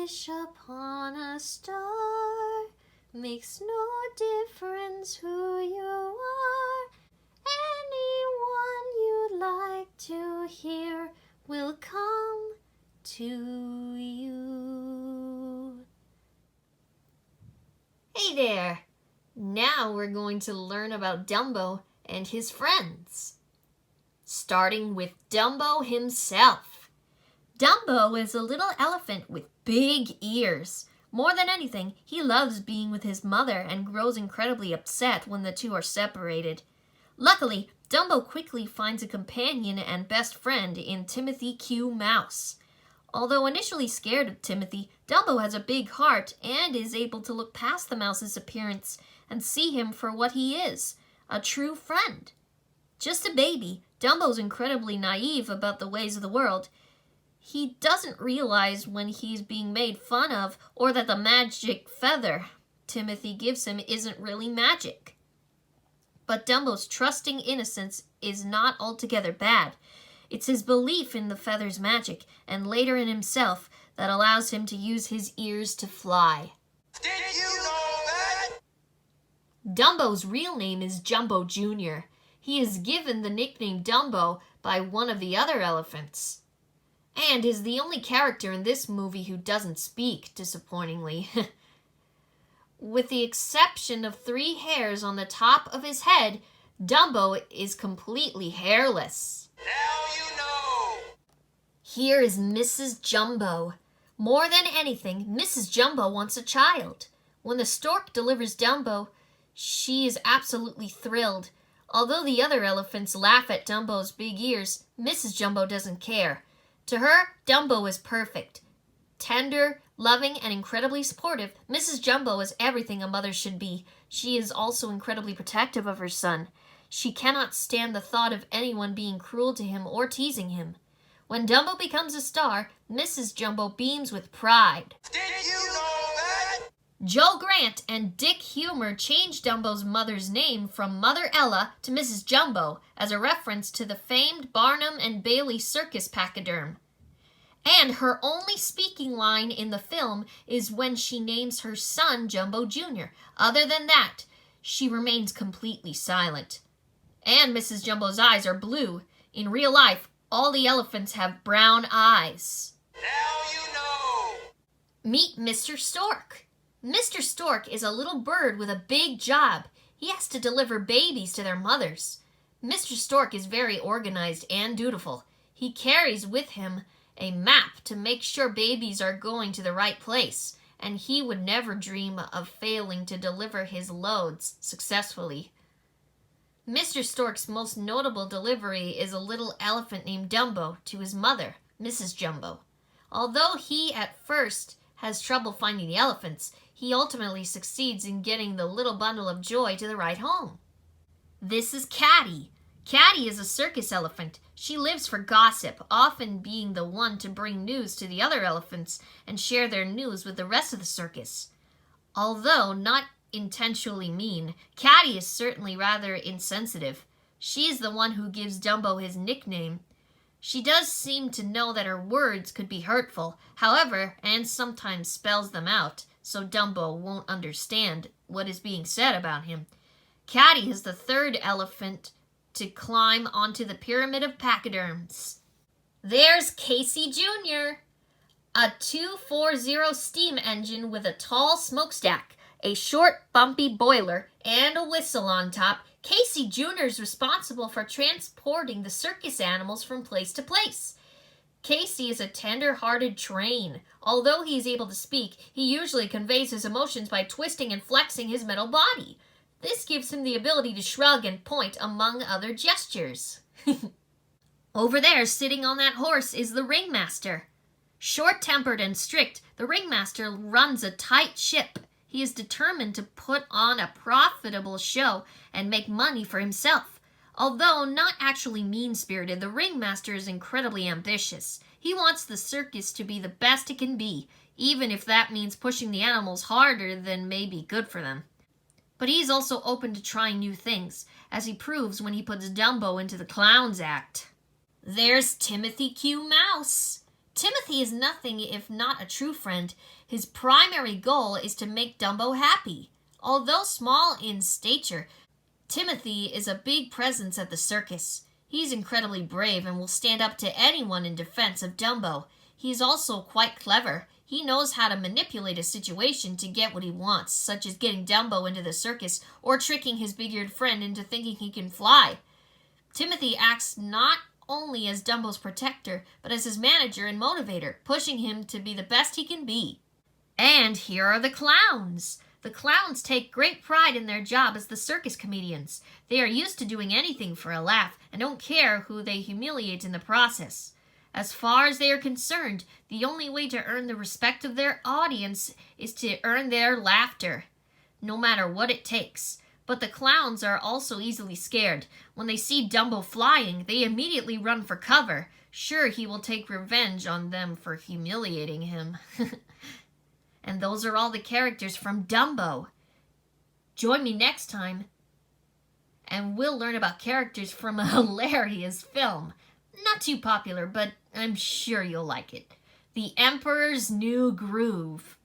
wish upon a star. Makes no difference who you are. Anyone you'd like to hear will come to you. Hey there! Now we're going to learn about Dumbo and his friends. Starting with Dumbo himself. Dumbo is a little elephant with big ears. More than anything, he loves being with his mother and grows incredibly upset when the two are separated. Luckily, Dumbo quickly finds a companion and best friend in Timothy Q. Mouse. Although initially scared of Timothy, Dumbo has a big heart and is able to look past the mouse's appearance and see him for what he is, a true friend. Just a baby, Dumbo's incredibly naive about the ways of the world. He doesn't realize when he's being made fun of or that the magic feather Timothy gives him isn't really magic. But Dumbo's trusting innocence is not altogether bad. It's his belief in the feather's magic and later in himself that allows him to use his ears to fly. Did you know that? Dumbo's real name is Jumbo Jr. He is given the nickname Dumbo by one of the other elephants. And is the only character in this movie who doesn't speak, disappointingly. With the exception of 3 hairs on the top of his head, Dumbo is completely hairless. Now you know! Here is Mrs. Jumbo. More than anything, Mrs. Jumbo wants a child. When the stork delivers Dumbo, she is absolutely thrilled. Although the other elephants laugh at Dumbo's big ears, Mrs. Jumbo doesn't care. To her, Dumbo is perfect. Tender, loving, and incredibly supportive, Mrs. Jumbo is everything a mother should be. She is also incredibly protective of her son. She cannot stand the thought of anyone being cruel to him or teasing him. When Dumbo becomes a star, Mrs. Jumbo beams with pride. Did you know that? Joe Grant and Dick Humer changed Dumbo's mother's name from Mother Ella to Mrs. Jumbo as a reference to the famed Barnum and Bailey circus pachyderm. And her only speaking line in the film is when she names her son Jumbo Jr. Other than that, she remains completely silent. And Mrs. Jumbo's eyes are blue. In real life, all the elephants have brown eyes. Now you know! Meet Mr. Stork. Mr. Stork is a little bird with a big job. He has to deliver babies to their mothers. Mr. Stork is very organized and dutiful. He carries with him a map to make sure babies are going to the right place, and he would never dream of failing to deliver his loads successfully. Mr. Stork's most notable delivery is a little elephant named Dumbo to his mother, Mrs. Jumbo. Although he at first has trouble finding the elephants, he ultimately succeeds in getting the little bundle of joy to the right home. This is Caddy. Caddy is a circus elephant. She lives for gossip, often being the one to bring news to the other elephants and share their news with the rest of the circus. Although not intentionally mean, Caddy is certainly rather insensitive. She is the one who gives Dumbo his nickname. She does seem to know that her words could be hurtful, however, and sometimes spells them out, so Dumbo won't understand what is being said about him. Caddy is the 3rd elephant to climb onto the pyramid of pachyderms. There's Casey Jr., a 240 steam engine with a tall smokestack, a short, bumpy boiler, and a whistle on top. Casey Jr. is responsible for transporting the circus animals from place to place. Casey is a tender-hearted train. Although he is able to speak, he usually conveys his emotions by twisting and flexing his metal body. This gives him the ability to shrug and point, among other gestures. Over there, sitting on that horse, is the ringmaster. Short-tempered and strict, the ringmaster runs a tight ship. He is determined to put on a profitable show and make money for himself. Although not actually mean-spirited, the ringmaster is incredibly ambitious. He wants the circus to be the best it can be, even if that means pushing the animals harder than may be good for them. But he's also open to trying new things, as he proves when he puts Dumbo into the Clown's Act. There's Timothy Q. Mouse. Timothy is nothing if not a true friend. His primary goal is to make Dumbo happy. Although small in stature, Timothy is a big presence at the circus. He's incredibly brave and will stand up to anyone in defense of Dumbo. He's also quite clever. He knows how to manipulate a situation to get what he wants, such as getting Dumbo into the circus or tricking his big-eared friend into thinking he can fly. Timothy acts not only as Dumbo's protector, but as his manager and motivator, pushing him to be the best he can be. And here are the clowns. The clowns take great pride in their job as the circus comedians. They are used to doing anything for a laugh and don't care who they humiliate in the process. As far as they are concerned, the only way to earn the respect of their audience is to earn their laughter, no matter what it takes. But the clowns are also easily scared. When they see Dumbo flying, they immediately run for cover. Sure, he will take revenge on them for humiliating him. And those are all the characters from Dumbo. Join me next time, and we'll learn about characters from a hilarious film. Not too popular, but I'm sure you'll like it. The Emperor's New Groove.